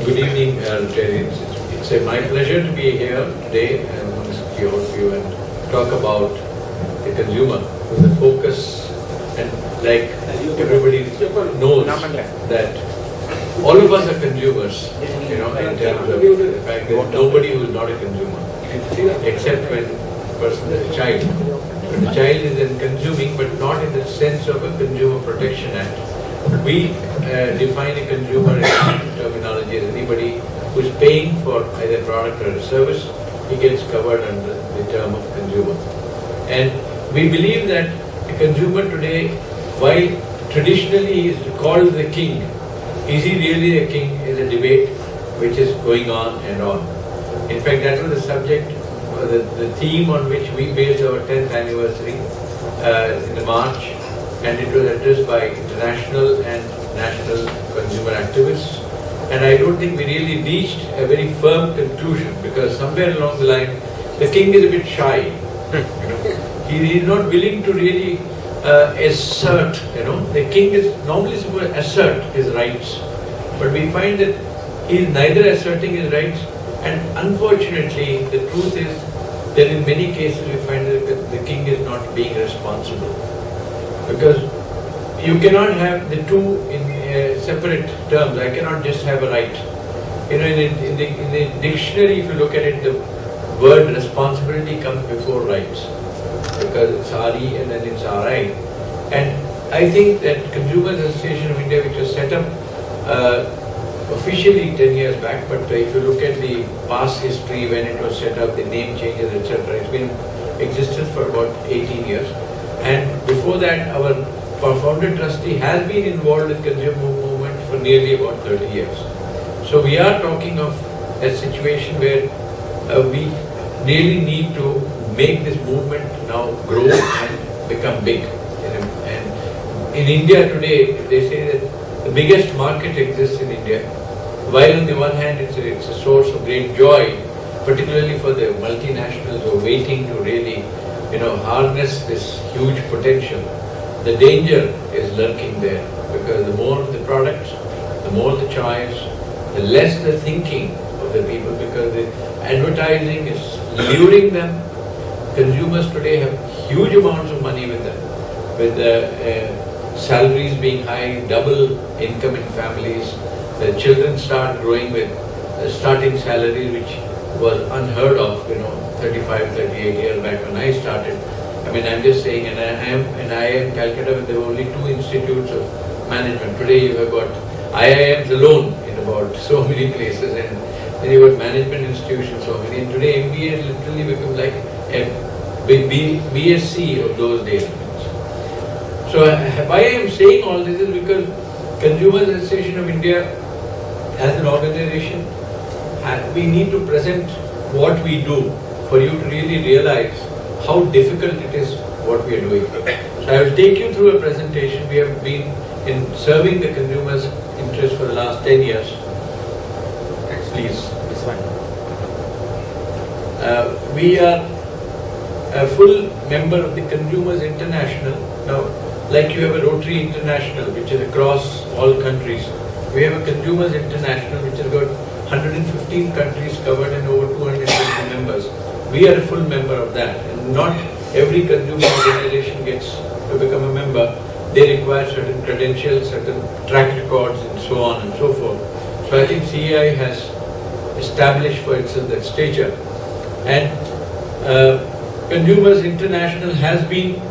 Good evening, Rotarians. It's my pleasure to be here today amongst all of you and talk about the consumer with the focus, and like everybody knows that all of us are consumers, in terms of the fact that nobody who is not a consumer, except when the person is a child. But the child is then consuming, but not in the sense of a Consumer Protection Act. We define a consumer in terminology as anybody who is paying for either product or a service. He gets covered under the term of consumer. And we believe that a consumer today, while traditionally he is called the king, is he really a king, is a debate which is going on and on. In fact, that was the subject, the theme on which we based our 10th anniversary in the March, and it was addressed by international and national consumer activists. And I don't think we really reached a very firm conclusion, because somewhere along the line, the king is a bit shy. He is not willing to really assert, the king is normally supposed to assert his rights. But we find that he is neither asserting his rights, and unfortunately, the truth is that in many cases we find that the king is not being responsible. Because you cannot have the two in separate terms. I cannot just have a right. In the dictionary, if you look at it, the word responsibility comes before rights, because it's RE and then it's RI. And I think that Consumers Association of India, which was set up officially 10 years back, but if you look at the past history when it was set up, the name changes, etc., it's been existed for about 18 years. And before that, our founder trustee has been involved in consumer movement for nearly about 30 years. So we are talking of a situation where we really need to make this movement now grow and become big. And in India today, they say that the biggest market exists in India. While on the one hand it's a source of great joy, particularly for the multinationals who are waiting to really harness this huge potential. The danger is lurking there, because the more the products, the more the choice, the less the thinking of the people, because the advertising is luring them. Consumers today have huge amounts of money with them, with salaries being high, double income in families. The children start growing with starting salaries which was unheard of, 35, 38 years back when I started. I mean, I'm just saying, and I am Calcutta, there were only 2 institutes of management. Today you have got IIMs alone in about so many places, and then you have got management institutions so many. And today MBA has literally become like a big BSc of those days. So why I am saying all this is because Consumers Association of India as an organization, we need to present what we do for you to really realize how difficult it is what we are doing. So I will take you through a presentation. We have been in serving the consumers' interest for the last 10 years. Please. This one. We are a full member of the Consumers International. Now, like you have a Rotary International, which is across all countries, we have a Consumers International, which has got 115 countries covered and over 250 members. We are a full member of that, and not every consumer organization gets to become a member. They require certain credentials, certain track records, and so on and so forth. So I think CEI has established for itself that stature. And Consumers International has been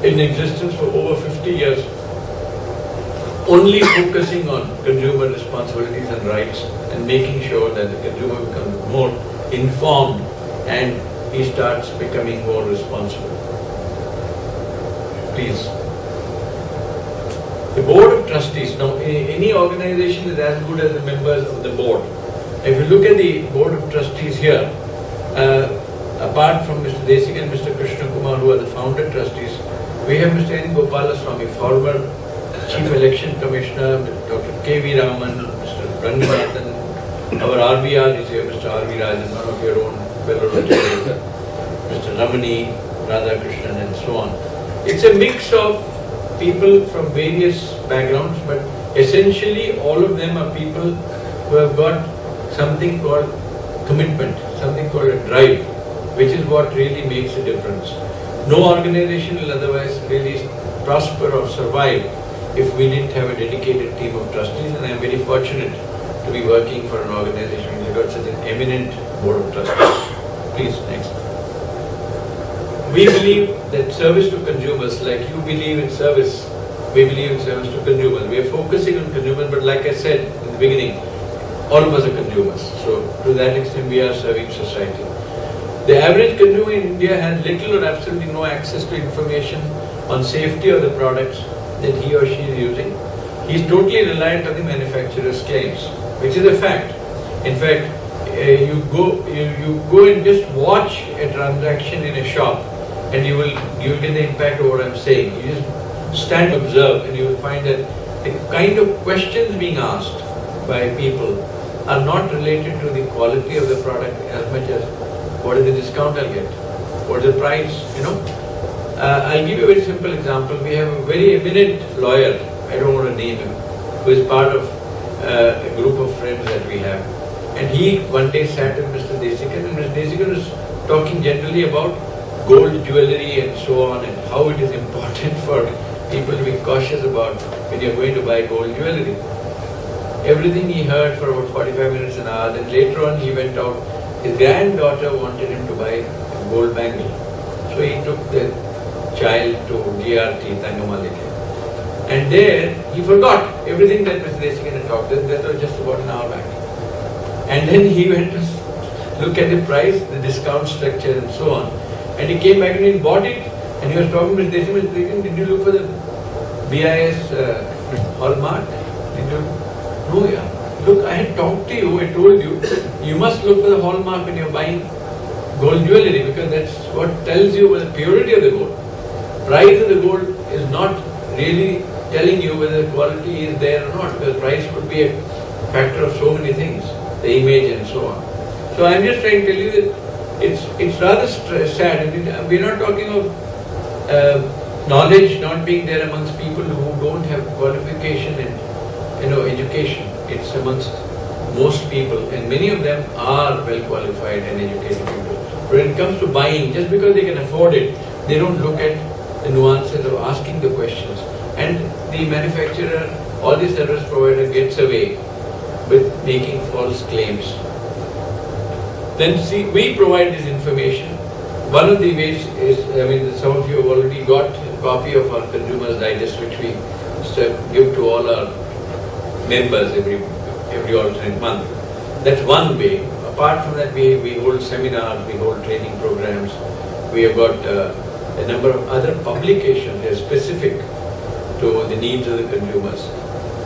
in existence for over 50 years, only focusing on consumer responsibilities and rights and making sure that the consumer becomes more informed and he starts becoming more responsible. Please. The Board of Trustees. Now, any organization is as good as the members of the board. If you look at the Board of Trustees here, apart from Mr. Desik and Mr. Krishna Kumar, who are the founder trustees, we have Mr. N. Gopalaswamy, former Chief Election Commissioner, Dr. K.V. Raman, Mr. Ranganathan, our RBR is here, Mr. R.V. Rajan, one of your own fellow Rotary, Mr. Ramani, Radhakrishnan, and so on. It's a mix of people from various backgrounds, but essentially all of them are people who have got something called commitment, something called a drive, which is what really makes a difference. No organization will otherwise really prosper or survive if we didn't have a dedicated team of trustees, and I am very fortunate to be working for an organization which has got such an eminent board of trustees. Please, next. We believe that service to consumers, like you believe in service, we believe in service to consumers. We are focusing on consumers, but like I said in the beginning, all of us are consumers. So to that extent, we are serving society. The average consumer in India has little or absolutely no access to information on safety of the products that he or she is using. He is totally reliant on the manufacturer's claims, which is a fact. In fact, you go and just watch a transaction in a shop, and you will get the impact of what I'm saying. You just stand and observe, and you will find that the kind of questions being asked by people are not related to the quality of the product as much as what is the discount I'll get, what is the price, I'll give you a very simple example. We have a very eminent lawyer, I don't want to name him, who is part of a group of friends that we have. And he one day sat with Mr. Desikan, and Mr. Desikan was talking generally about gold jewellery and so on, and how it is important for people to be cautious about when you're going to buy gold jewellery. Everything he heard for about 45 minutes an hour, then later on he went out. His granddaughter wanted him to buy a gold bangle. So he took the child to GRT, Tangamalike. And there he forgot everything that Mr. Desikan had talked. That was just about an hour back. And then he went to look at the price, the discount structure and so on. And he came back and he bought it. And he was talking to Mr. Desikan, did you look for the BIS hallmark? Did you? No, yeah. Look, I had talked to you, I told you, you must look for the hallmark when you're buying gold jewellery, because that's what tells you the purity of the gold. Price of the gold is not really telling you whether the quality is there or not, because price could be a factor of so many things, the image and so on. So I'm just trying to tell you that it's rather sad. I mean, we're not talking of knowledge not being there amongst people who don't have qualification and education. It's amongst most people, and many of them are well qualified and educated people. But when it comes to buying, just because they can afford it, they don't look at the nuances of asking the questions. And the manufacturer or the service provider gets away with making false claims. Then see, we provide this information. One of the ways is, some of you have already got a copy of our Consumer's Digest, which we give to all our members every alternate month. That's one way. Apart from that, we hold seminars, we hold training programs. We have got a number of other publications that are specific to the needs of the consumers.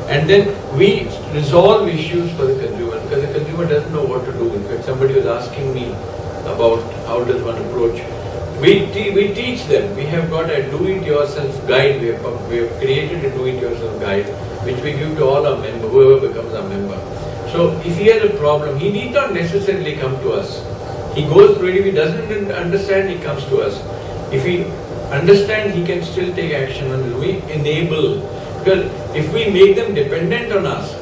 And then we resolve issues for the consumer, because the consumer doesn't know what to do. In fact, somebody was asking me about how does one approach. We teach them. We have got a do-it-yourself guide. We have created a do-it-yourself guide, which we give to all our members, whoever becomes our member. So if he has a problem, he need not necessarily come to us. He goes through it. If he doesn't understand, he comes to us. If he understands, he can still take action, and we enable. Because if we make them dependent on us,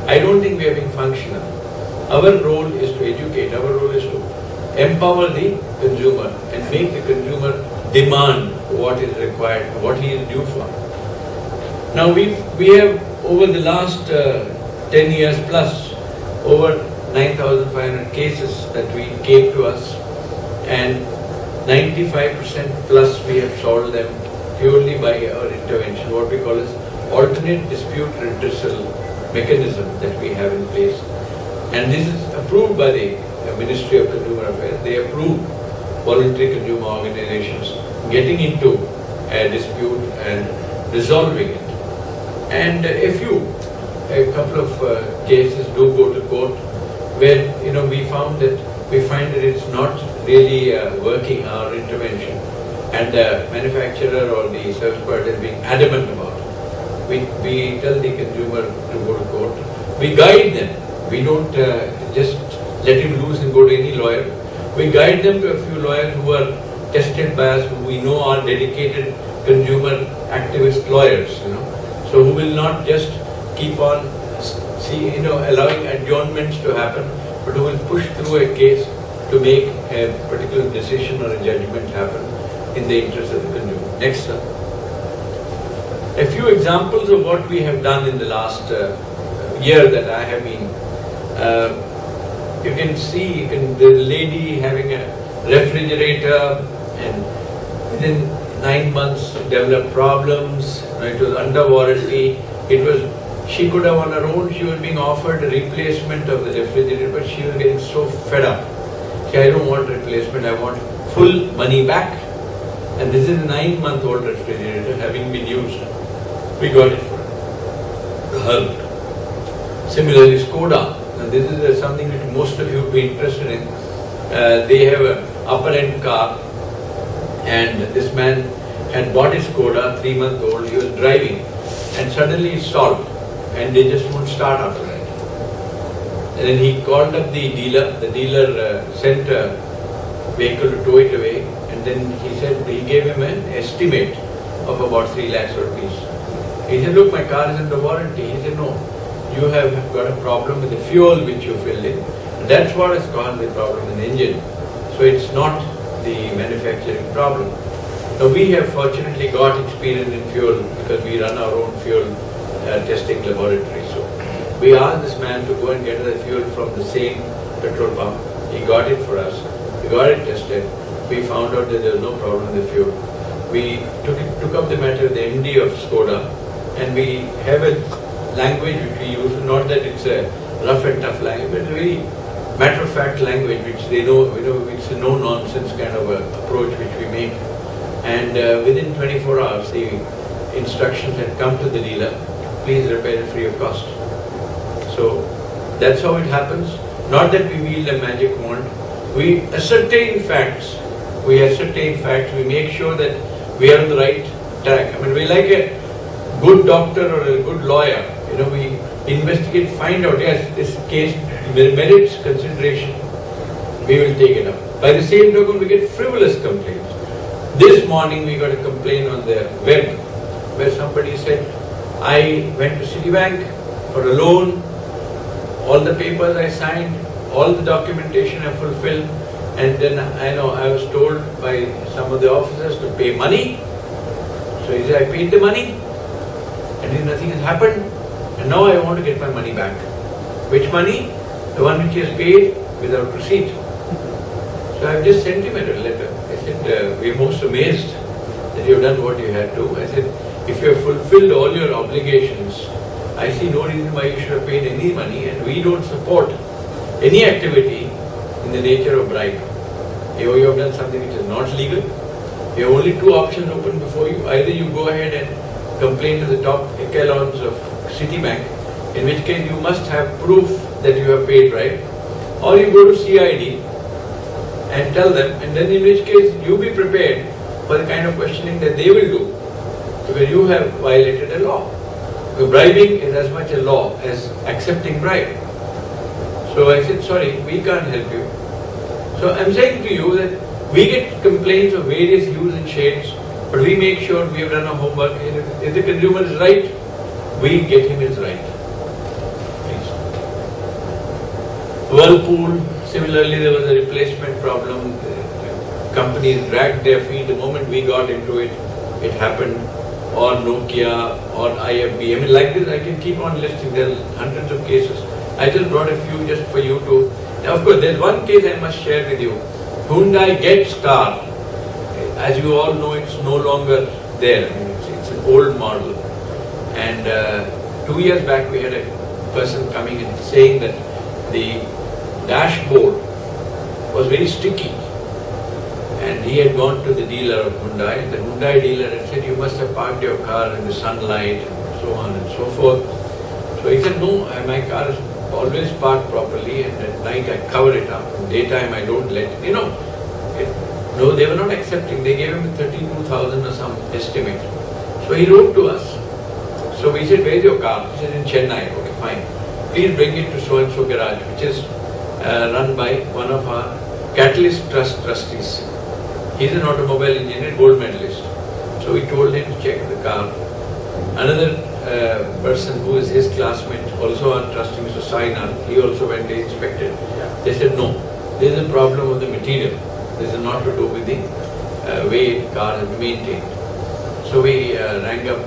I don't think we are being functional. Our role is to educate. Our role is to empower the consumer and make the consumer demand what is required, what he is due for. Now we have over the last 10 years plus over 9,500 cases that we came to us, and 95% plus we have solved them purely by our intervention, what we call as alternate dispute redressal mechanism that we have in place. And this is approved by the Ministry of Consumer Affairs. They approve voluntary consumer organizations getting into a dispute and resolving it. And a couple of cases do go to court where we find that it's not really working, our intervention, and the manufacturer or the service provider is being adamant about it. We tell the consumer to go to court. We guide them. We don't just let him loose and go to any lawyer. We guide them to a few lawyers who are tested by us, who we know are dedicated consumer activist lawyers, so who will not just keep on allowing adjournments to happen, but who will push through a case to make a particular decision or a judgment happen in the interest of the consumer. Next, sir. A few examples of what we have done in the last year that I have been. You can see the lady having a refrigerator, and within 9 months developed problems. It was under warranty. She could have on her own, she was being offered a replacement of the refrigerator, but she was getting so fed up. I don't want replacement, I want full money back. And this is a 9-month-old refrigerator having been used. We got it for her. Similarly, Skoda. Now this is something that most of you would be interested in. They have an upper-end car, and this man had bought his Skoda, 3-month-old, he was driving, and suddenly it stalled, and they just won't start after that. And then he called up the dealer sent a vehicle to tow it away, and then he gave him an estimate of about 3 lakhs rupees. He said, look, my car is under warranty. He said, no, you have got a problem with the fuel which you filled in. And that's what has caused the problem in the engine. So it's not the manufacturing problem. Now we have fortunately got experience in fuel because we run our own fuel testing laboratory. So we asked this man to go and get the fuel from the same petrol pump. He got it for us. We got it tested. We found out that there was no problem with the fuel. We took up the matter with the MD of Skoda, and we have a language which we use, not that it's a rough and tough language, but a very matter-of-fact language which they know, it's a no-nonsense kind of approach which we make. And within 24 hours, the instructions had come to the dealer, please repair it free of cost. So that's how it happens. Not that we wield a magic wand. We ascertain facts. We make sure that we are on the right track. I mean, we like a good doctor or a good lawyer. We investigate, find out, yes, this case merits consideration. We will take it up. By the same token, we get frivolous complaints. This morning, we got a complaint on the web where somebody said, I went to Citibank for a loan, all the papers I signed, all the documentation I fulfilled, and then I was told by some of the officers to pay money. So he said, I paid the money, and then nothing has happened, and now I want to get my money back. Which money? The one which he has paid without receipt. So I've just sent him a letter. I said, we're most amazed that you've done what you had to. I said, if you have fulfilled all your obligations, I see no reason why you should have paid any money, and we don't support any activity in the nature of bribe. You have done something which is not legal. You have only 2 options open before you. Either you go ahead and complain to the top echelons of Citibank, in which case you must have proof that you have paid bribe, or you go to CID and tell them, and then in which case you be prepared for the kind of questioning that they will do, because you have violated a law. So bribing is as much a law as accepting bribe. So I said, sorry, we can't help you. So I'm saying to you that we get complaints of various hues and shades, but we make sure we have done our homework, and if the consumer is right, we get him his right. Please. Whirlpool, similarly there was a replacement problem. The companies dragged their feet. The moment we got into it, it happened. Or Nokia, or IFB. I mean, like this, I can keep on listing. There are hundreds of cases. I just brought a few just for you to. Now, of course, there's one case I must share with you. Hyundai Getz car. As you all know, it's no longer there. I mean, it's an old model. And 2 years back, we had a person coming and saying that the dashboard was very sticky. And he had gone to the dealer of Hyundai, and the Hyundai dealer had said, you must have parked your car in the sunlight, and so on and so forth. So he said, no, my car is always parked properly, and at night I cover it up. In daytime I don't let it. No, they were not accepting. They gave him 32,000 or some estimate. So he wrote to us. So we said, where's your car? He said, in Chennai. Okay, fine. Please bring it to so-and-so garage, which is run by one of our Catalyst Trust trustees. He's an automobile engineer, gold medalist. So we told him to check the car. Another person who is his classmate, also our trustee, Mr. Sainar, he also went and inspected. They said, no, this is a problem of the material. This is not to do with the way the car is maintained. So we rang up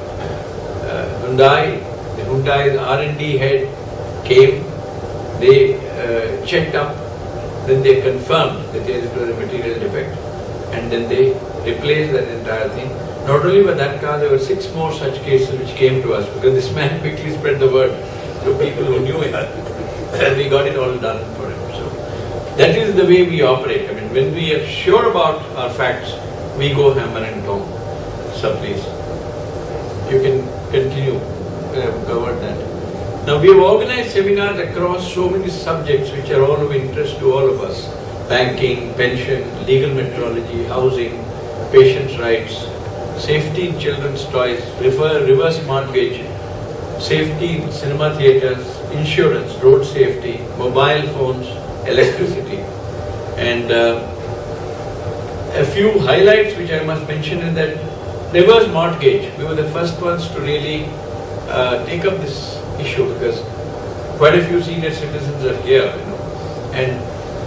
Hyundai. The Hyundai's R&D head came, they checked up, then they confirmed that there was a material defect, and then they replaced that entire thing. Not only for that car, there were 6 more such cases which came to us, because this man quickly spread the word to people who knew him, and we got it all done for him. So that is the way we operate. I mean, when we are sure about our facts, we go hammer and tong. So please, you can continue. We have covered that. Now we have organized seminars across so many subjects which are all of interest to all of us. Banking, pension, legal metrology, housing, patients' rights, safety in children's toys, reverse mortgage, safety in cinema theatres, insurance, road safety, mobile phones, electricity. And a few highlights which I must mention is that reverse mortgage, we were the first ones to really take up this issue, because quite a few senior citizens are here, and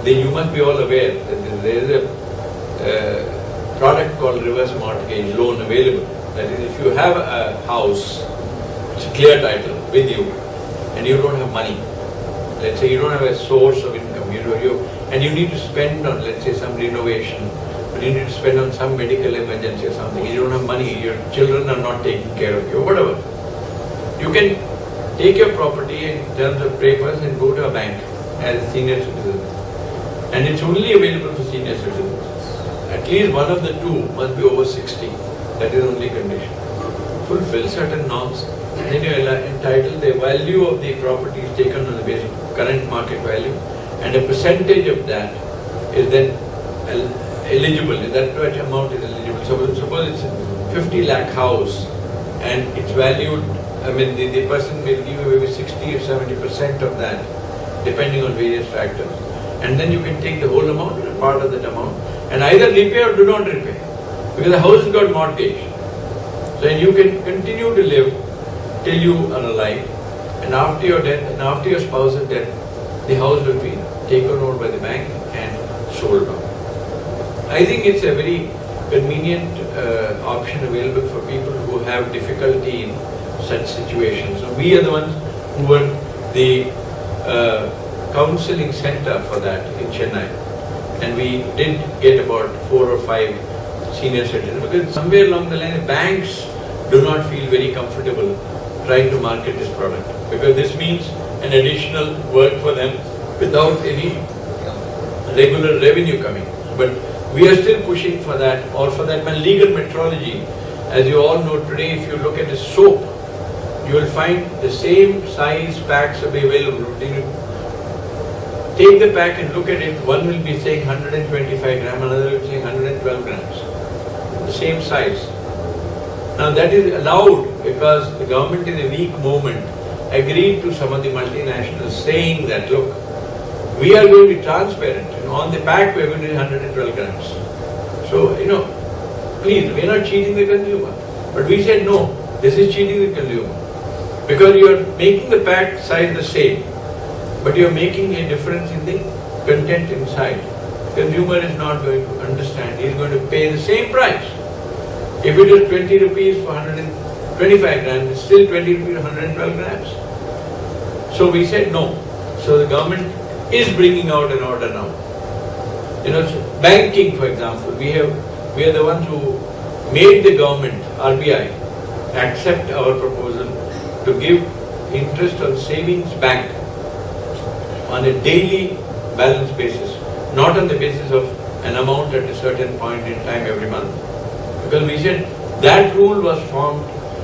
you must be all aware that there is a product called reverse mortgage loan available. That is, if you have a house, it's a clear title with you, and you don't have money. Let's say you don't have a source of income, and you need to spend on, let's say, some renovation, or you need to spend on some medical emergency or something, and you don't have money, your children are not taking care of you, whatever. You can take your property in terms of papers and go to a bank as a senior citizen. And it's only available for senior citizens. At least one of the two must be over 60. That is the only condition. Fulfill certain norms, and then you are entitled. The value of the property is taken on the basis of current market value, and a percentage of that is then eligible. That much amount is eligible. So suppose it's a 50 lakh house and it's valued, I mean the person will give you maybe 60 or 70% of that, depending on various factors. And then you can take the whole amount or part of that amount and either repay or do not repay, because the house has got mortgage. So you can continue to live till you are alive, and after your death and after your spouse's death, the house will be taken over by the bank and sold off. I think it's a very convenient option available for people who have difficulty in such situations. So we are the ones who were the counseling center for that in Chennai, and we did get about 4 or 5 senior citizens, because somewhere along the line the banks do not feel very comfortable trying to market this product, because this means an additional work for them without any regular revenue coming. But we are still pushing for that, or for that legal metrology. As you all know today, if you look at a soap, you will find the same size packs will be available. Take the pack and look at it. One will be saying 125 grams, another will be saying 112 grams. The same size. Now that is allowed because the government in a weak moment agreed to some of the multinationals saying that, look, we are going to be transparent. On the pack we are going to be 112 grams. So, please, we are not cheating the consumer. But we said no, this is cheating the consumer. Because you are making the pack size the same, but you are making a difference in the content inside. Consumer is not going to understand. He is going to pay the same price. If it is 20 rupees for 125 grams, it's still 20 rupees for 112 grams. So we said no. So the government is bringing out an order now. Banking, for example, we are the ones who made the government, RBI, accept our proposal to give interest on savings bank on a daily balance basis, not on the basis of an amount at a certain point in time every month. Because we said that rule was formed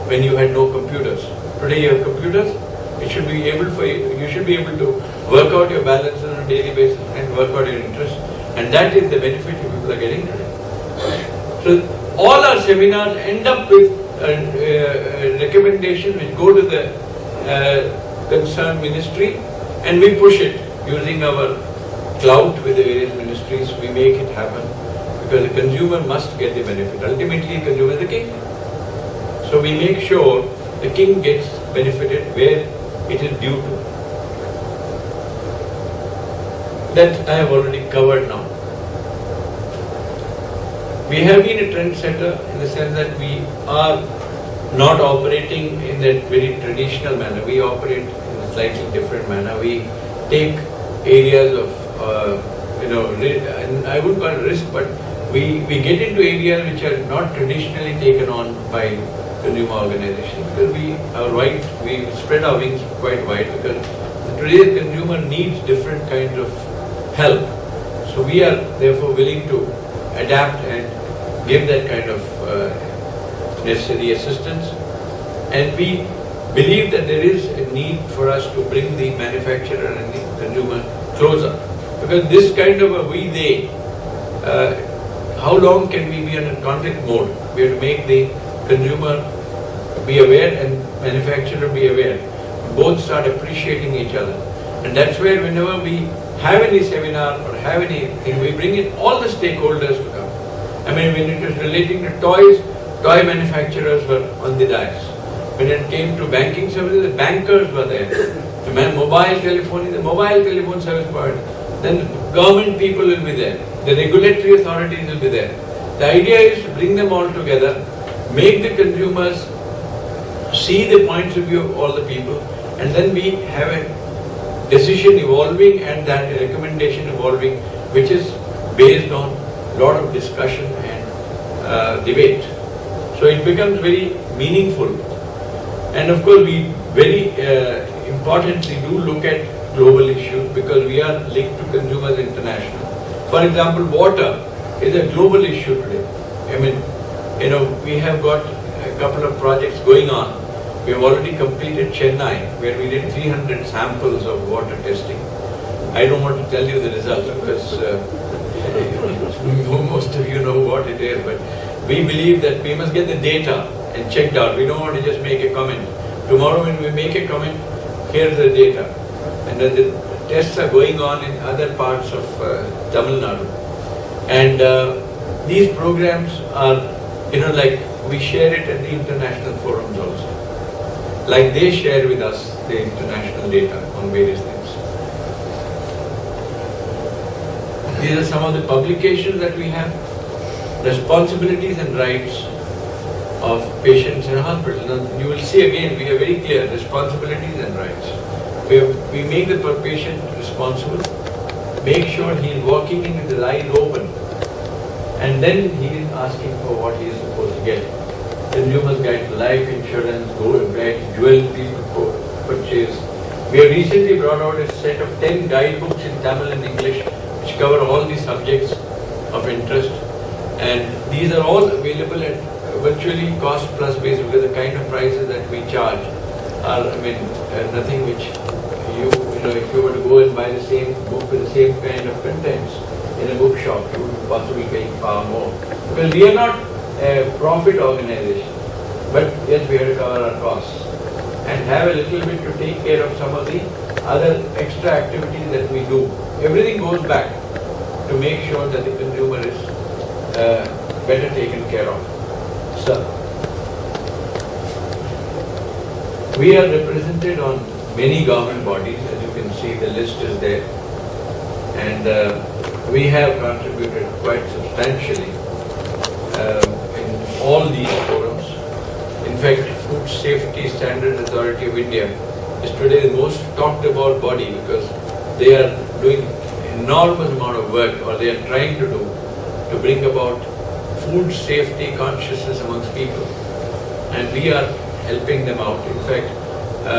when you had no computers. Today you have computers. It should be able for you should be able to work out your balance on a daily basis and work out your interest, and that is the benefit you people are getting today. So all our seminars end up with recommendations which go to the concerned ministry, and we push it using our clout with the various ministries. We make it happen because the consumer must get the benefit. Ultimately, the consumer is the king. So we make sure the king gets benefited, where it is due to. That I have already covered now. We have been a trendsetter in the sense that we are not operating in that very traditional manner. We operate in a slightly different manner. We take areas of, and I wouldn't call it risk, but we get into areas which are not traditionally taken on by consumer organizations, because we spread our wings quite wide, because today's consumer needs different kinds of help. So we are therefore willing to adapt and give that kind of necessary assistance. And we believe that there is a need for us to bring the manufacturer and the consumer closer. Because this kind of a we-they, how long can we be in a conflict mode? We have to make the consumer be aware and manufacturer be aware. Both start appreciating each other. And that's where whenever we have any seminar or have anything, we bring in all the stakeholders to come. I mean, when it was relating to toys, toy manufacturers were on the dais. When it came to banking services, the bankers were there. The mobile telephony, the mobile telephone service provider. Then government people will be there. The regulatory authorities will be there. The idea is to bring them all together, make the consumers see the points of view of all the people, and then we have a decision evolving and that recommendation evolving, which is based on a lot of discussion and debate. So it becomes very meaningful. And of course, we very importantly do look at global issues, because we are linked to consumers international. For example, water is a global issue today. I mean, we have got a couple of projects going on. We have already completed Chennai, where we did 300 samples of water testing. I don't want to tell you the results, because most of you know what it is, but we believe that we must get the data and checked out. We don't want to just make a comment. Tomorrow when we make a comment, here's the data. And then the tests are going on in other parts of Tamil Nadu. And these programs are, like we share it at the international forums also. Like they share with us the international data on various things. These are some of the publications that we have. Responsibilities and rights of patients in hospitals. Now, you will see again, we are very clear, responsibilities and rights. We make the patient responsible, make sure he is walking in with his eyes open, and then he is asking for what he is supposed to get. Consumer's Guide to Life Insurance, Gold Guide to Jewelry Purchase. We have recently brought out a set of 10 guidebooks in Tamil and English, which cover all the subjects of interest. And these are all available at virtually cost plus basis, because the kind of prices that we charge are, nothing which if you were to go and buy the same book with the same kind of contents in a bookshop, you would possibly pay far more. Because we are not a profit organization, but yes, we have to cover our costs and have a little bit to take care of some of the other extra activities that we do. Everything goes back to make sure that the consumer is better taken care of. So, we are represented on many government bodies. As you can see, the list is there, and we have contributed quite substantially in all these forums. In fact, Food Safety Standards Authority of India is today the most talked about body, because they are doing enormous amount of work, or they are trying to do, to bring about food safety consciousness amongst people, and we are helping them out. In fact,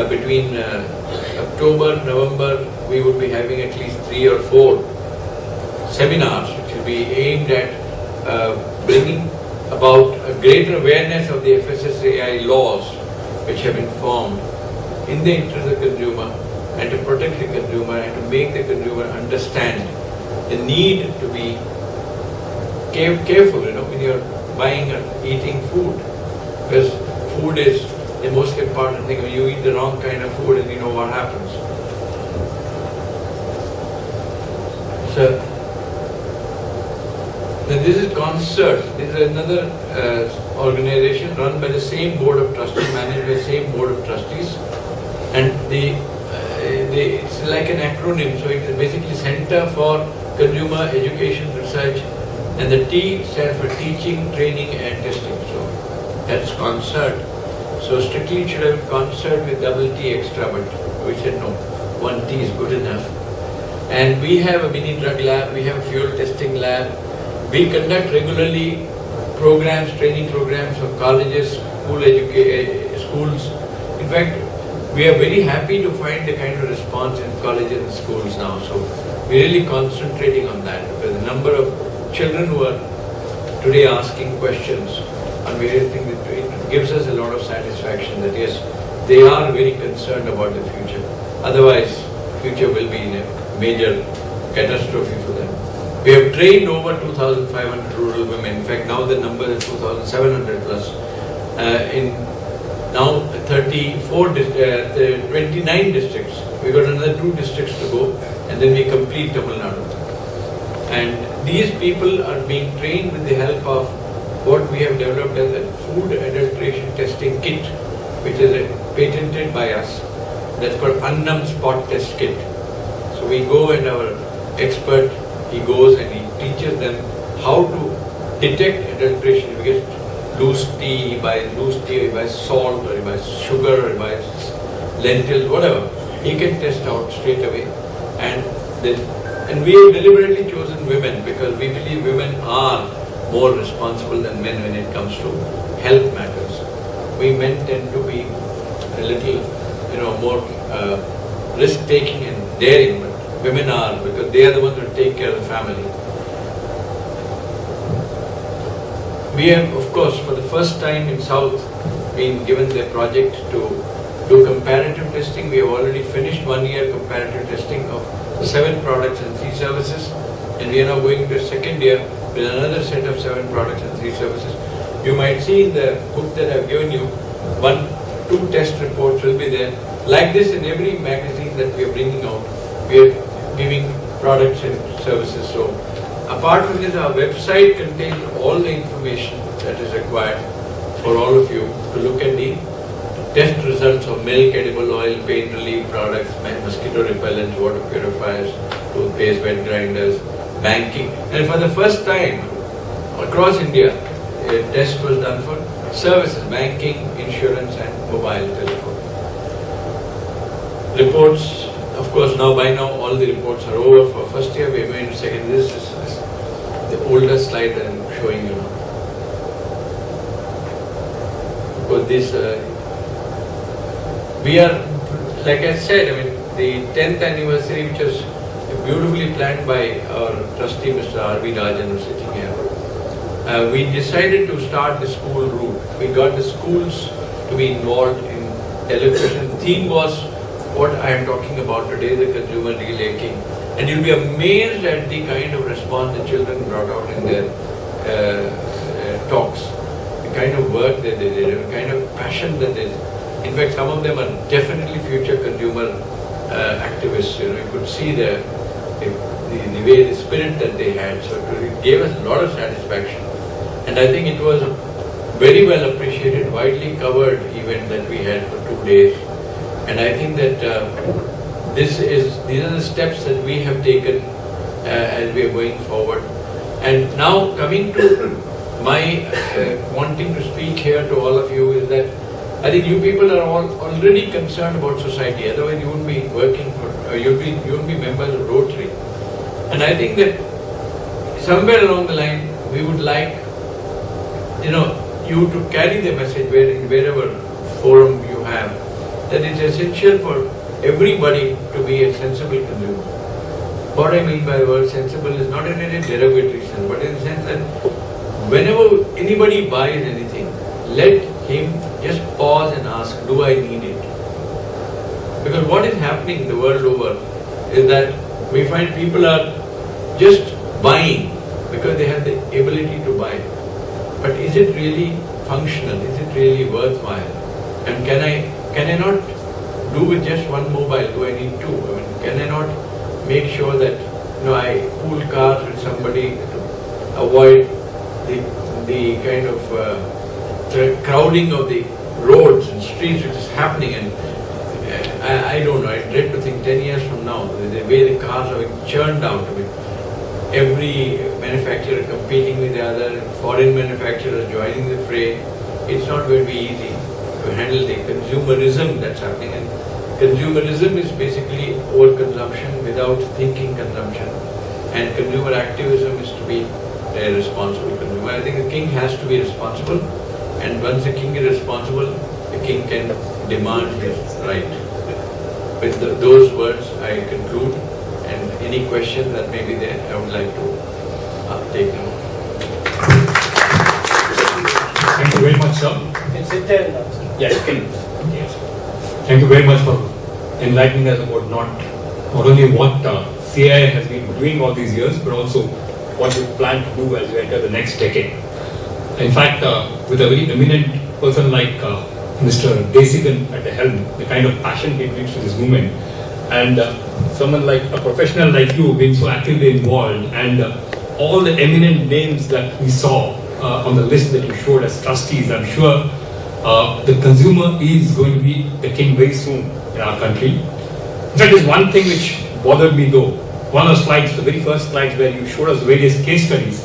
between October, November, we would be having at least 3 or 4 seminars which will be aimed at bringing about a greater awareness of the FSSAI laws which have been formed in the interest of the consumer, and to protect the consumer and to make the consumer understand the need to be careful, when you're buying or eating food, because food is the most important thing. When you eat the wrong kind of food, and you know what happens. So, this is concert. This is another organization run by the same board of trustees, managed by the same board of trustees, and it's like an acronym, so it's basically Center for Consumer Education Research, and the T stands for Teaching, Training and Testing. So that's CONCERT. So strictly it should have been CONCERT with double T extra, but we said no, one T is good enough. And we have a mini drug lab, we have a fuel testing lab. We conduct regularly programs, training programs for colleges, schools. In fact, we are very happy to find the kind of response in colleges and schools now. So we're really concentrating on that, because the number of children who are today asking questions on various things, it gives us a lot of satisfaction that yes, they are very concerned about the future. Otherwise, future will be in a major catastrophe for them. We have trained over 2,500 rural women. In fact, now the number is 2,700 plus. In now 29 districts. We got another 2 districts to go, and then we complete Tamil Nadu. And these people are being trained with the help of what we have developed as a food adulteration testing kit, which is patented by us. That's called Annam Spot Test Kit. So we go, and our expert, he goes and he teaches them how to detect adulteration. If you get loose tea, he buys salt, or he buys sugar, or he buys lentils, whatever. He can test out straight away. And we have deliberately chosen women because we believe women are more responsible than men when it comes to health matters. We men tend to be a little, more risk-taking and daring, but women are, because they are the ones who take care of the family. We have, of course, for the first time in South, been given the project to do comparative testing. We have already finished 1 year comparative testing of 7 products and 3 services, and we are now going to the second year with another set of 7 products and 3 services. You might see in the book that I have given you, 2 test reports will be there. Like this, in every magazine that we are bringing out, we are giving products and services. So apart from this, our website contains all the information that is required for all of you to look at the test results of milk, edible oil, pain relief products, mosquito repellents, water purifiers, toothpaste, wet grinders, banking. And for the first time across India, a test was done for services, banking, insurance and mobile telephone. Reports, of course, by now all the reports are over. For first year we are going to second. This is the older slide that I am showing you now. Because this, we are, like I said, the 10th anniversary, which was beautifully planned by our trustee, Mr. R.V. Rajan, who is sitting here. We decided to start the school route. We got the schools to be involved in television. The theme was what I am talking about today, the consumer relaking. And you'll be amazed at the kind of response the children brought out in their talks. The kind of work that they did, the kind of passion that they did. In fact, some of them are definitely future consumer activists. You could see the way, the spirit that they had. So it gave us a lot of satisfaction. And I think it was a very well appreciated, widely covered event that we had for 2 days. And I think that these are the steps that we have taken as we are going forward. And now coming to my wanting to speak here to all of you is that I think you people are all already concerned about society. Otherwise, you wouldn't be working for, you wouldn't be members of Rotary. And I think that somewhere along the line, we would like, you to carry the message wherever forum you have, that it's essential for everybody to be a sensible consumer. What I mean by the word sensible is not in any derogatory sense, but in the sense that whenever anybody buys anything, let him just pause and ask, do I need it? Because what is happening the world over is that we find people are just buying because they have the ability to buy. But is it really functional? Is it really worthwhile? And can I not do with just one mobile? Do I need 2? Can I not make sure that I pool cars with somebody to avoid the kind of crowding of the roads and streets which is happening, and I don't know, I dread to think 10 years from now, the way the cars are being churned out, I mean, every manufacturer competing with the other, foreign manufacturers joining the fray, it's not going to be easy to handle the consumerism that's happening. And consumerism is basically overconsumption without thinking consumption. And consumer activism is to be a responsible consumer. I think the king has to be responsible, and once the king is responsible, the king can demand his right. With those words, I conclude, and any question that may be there, I would like to take them. Thank you very much, sir. Can sit there and answer. Yes, can. Yes. Thank you very much for enlightening us about not only what CI has been doing all these years, but also what we plan to do as we enter the next decade. In fact, with a very eminent person like Mr. Desigan at the helm, the kind of passion he brings to this movement, and someone like a professional like you being so actively involved, and all the eminent names that we saw on the list that you showed as trustees, I'm sure the consumer is going to be the king very soon in our country. In fact, there's one thing which bothered me though. One of the slides, the very first slides where you showed us various case studies,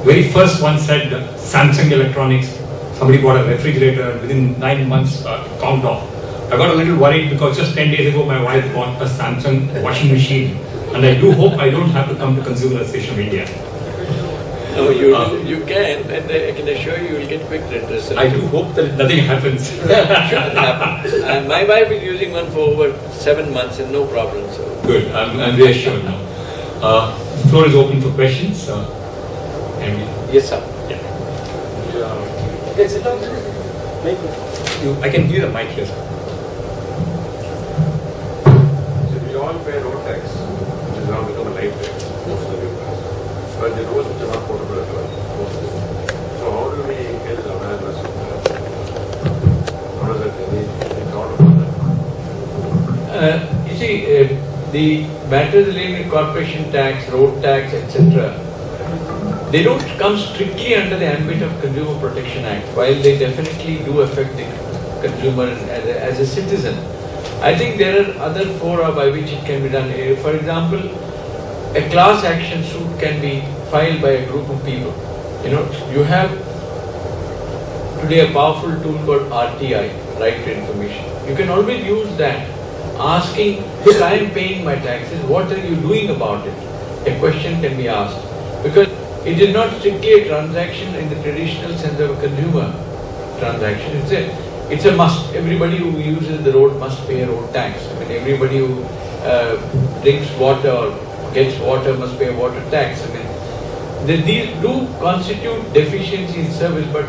very first one said Samsung Electronics, somebody bought a refrigerator and within 9 months count off. I got a little worried because just 10 days ago my wife bought a Samsung washing machine, and I do hope I don't have to come to Consumer Association of India. No, you can, and I can assure you will get quick redress. I do hope that nothing happens. Shouldn't happen. And my wife is using one for over 7 months and no problem. So good, I'm reassured now. The floor is open for questions. Yes, sir. Yeah. Okay, sit down. I can give you the mic here, sir. So we all pay road tax, which has now become a life tax, most of the people. But the roads which are not portable at all, most of them. So how do we get the awareness of that? How does that any thought about that? You see, the matters related to corporation tax, road tax, etc., they don't come strictly under the ambit of Consumer Protection Act, while they definitely do affect the consumer as a citizen. I think there are other fora by which it can be done. For example, a class action suit can be filed by a group of people. You know, you have today a powerful tool called RTI, Right to Information. You can always use that, asking, if I am paying my taxes, what are you doing about it? A question can be asked. Because it is not strictly a transaction in the traditional sense of a consumer transaction. It's a must. Everybody who uses the road must pay a road tax. I mean, everybody who drinks water or gets water must pay a water tax. I mean, these do constitute deficiency in service, but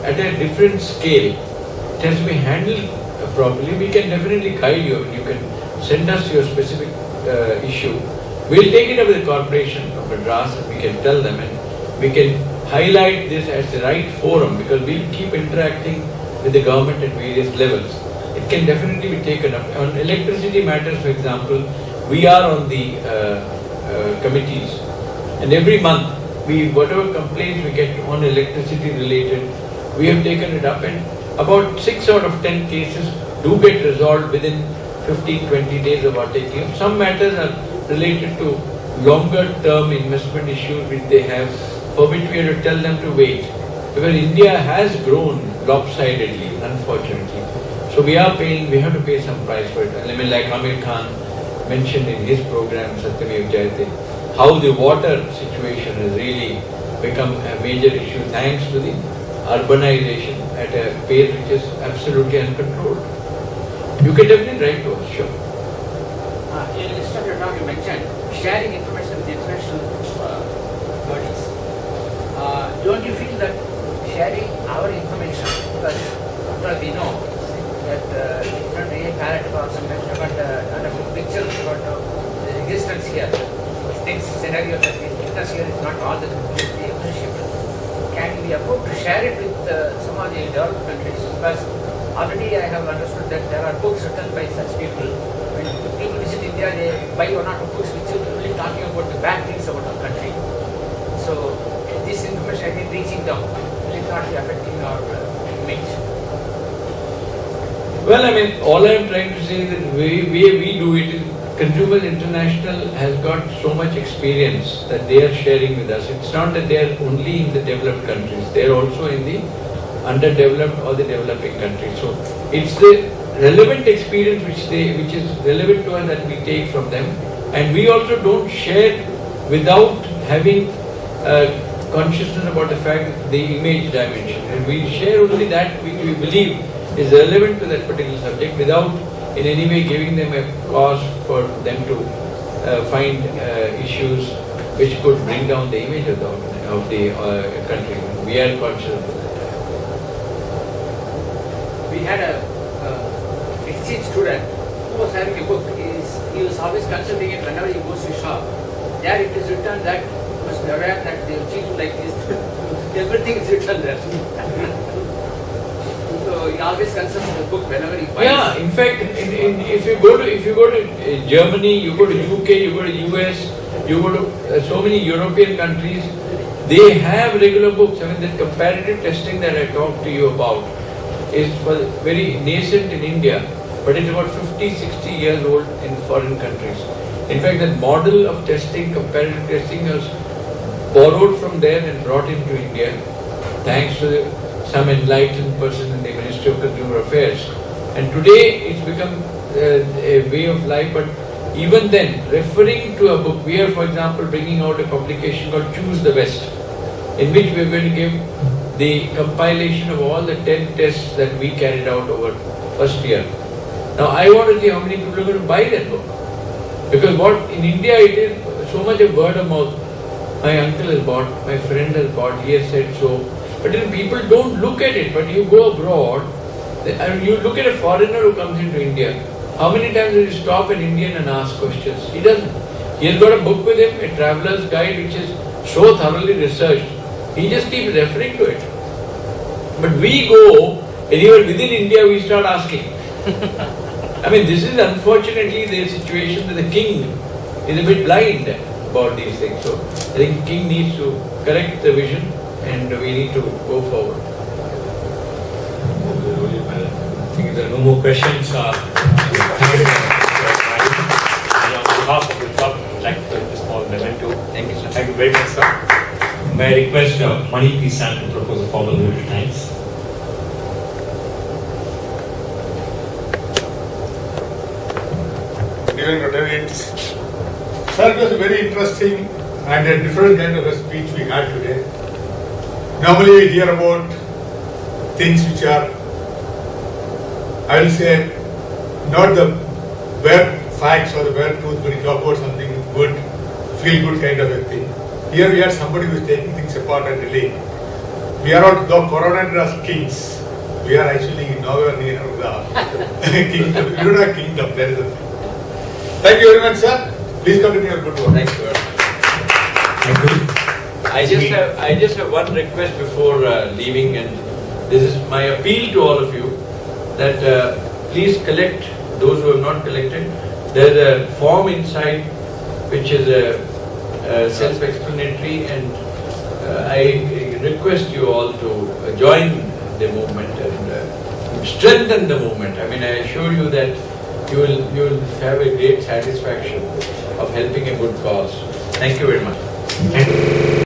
at a different scale. It has to be handled properly. We can definitely guide you. I mean, you can send us your specific issue. We'll take it up with the corporation of Madras and we can tell them, and we can highlight this as the right forum, because we'll keep interacting with the government at various levels. It can definitely be taken up. On electricity matters, for example, we are on the committees, and every month, whatever complaints we get on electricity related, we have taken it up, and about 6 out of 10 cases do get resolved within 15-20 days of our taking up. Some matters are related to longer term investment issues which they have, for which we have to tell them to wait. Because India has grown lopsidedly, unfortunately. So we have to pay some price for it. I mean, like Amir Khan mentioned in his program, Satyamev Jayate, how the water situation has really become a major issue thanks to the urbanization at a pace which is absolutely uncontrolled. You can definitely write to us, sure. In the list of your talk, you mentioned sharing information with international bodies. Don't you feel that sharing our information, because after all we know that different paragraphs and a picture about the existence here, things, scenarios that we discuss here is not all that we ownership. Can we afford to share it with some of the developed countries? Because already I have understood that there are books written by such people. When people visit India, they buy one or two books which are really talking about the bad things about our country. So this information has been reaching down. Will it not be affecting our image? Well, I mean, all I am trying to say is that we do it is Consumers International has got so much experience that they are sharing with us. It's not that they are only in the developed countries, they are also in the underdeveloped or the developing countries. So it's the relevant experience which is relevant to us that we take from them, and we also don't share without having consciousness about the fact that the image dimension, and we share only that which we believe is relevant to that particular subject without in any way giving them a cause for them to find issues which could bring down the image of the country. We are conscious of that. We had a exchange student who was having a book. He was always consulting it whenever he goes to shop. There it is written that you must be aware that they will treat you like this. Everything is written there. So he always consults the book whenever he buys. Yeah, in fact, if you go to Germany, you go to UK, you go to US, you go to so many European countries, they have regular books. I mean, the comparative testing that I talked to you about is very nascent in India, but it's about 50, 60 years old in foreign countries. In fact, the model of testing, comparative testing, was borrowed from there and brought into India, thanks to some enlightened person in the Ministry of Consumer Affairs. And today it's become a way of life, but even then, referring to a book, we are, for example, bringing out a publication called Choose the Best, in which we are going to give the compilation of all the 10 tests that we carried out over first year. Now, I want to see how many people are going to buy that book. Because what in India it is so much of word of mouth. My uncle has bought, my friend has bought, he has said so. But then people don't look at it. But you go abroad, and you look at a foreigner who comes into India. How many times does he stop an Indian and ask questions? He doesn't. He has got a book with him, a traveler's guide, which is so thoroughly researched. He just keeps referring to it. But we go, and even within India we start asking. I mean, this is unfortunately the situation that the king is a bit blind about these things. So I think the king needs to correct the vision and we need to go forward. I think if there are no more questions, on behalf of the club, I'd like to give a small memento. Thank you, sir. Thank you very much, sir. May I request Mani P. Sam to propose a formal vote of thanks. Dear Rotarians, sir, it was a very interesting and a different kind of a speech we had today. Normally we hear about things which are, I will say, not the bare facts or the bare truth, but you talk about something good, feel good kind of a thing. Here we have somebody who is taking things apart and really, we are not the coronavirus kings. We are actually nowhere near the kingdom. We don't have kingdom, that is the thing. Thank you very much, sir. Please continue your good work. Thank you. Thank you. I just have one request before leaving, and this is my appeal to all of you that please collect those who have not collected. There's a form inside which is self-explanatory, and I request you all to join the movement and strengthen the movement. I mean, I assure you that you will have a great satisfaction of helping a good cause. Thank you very much. Thank you.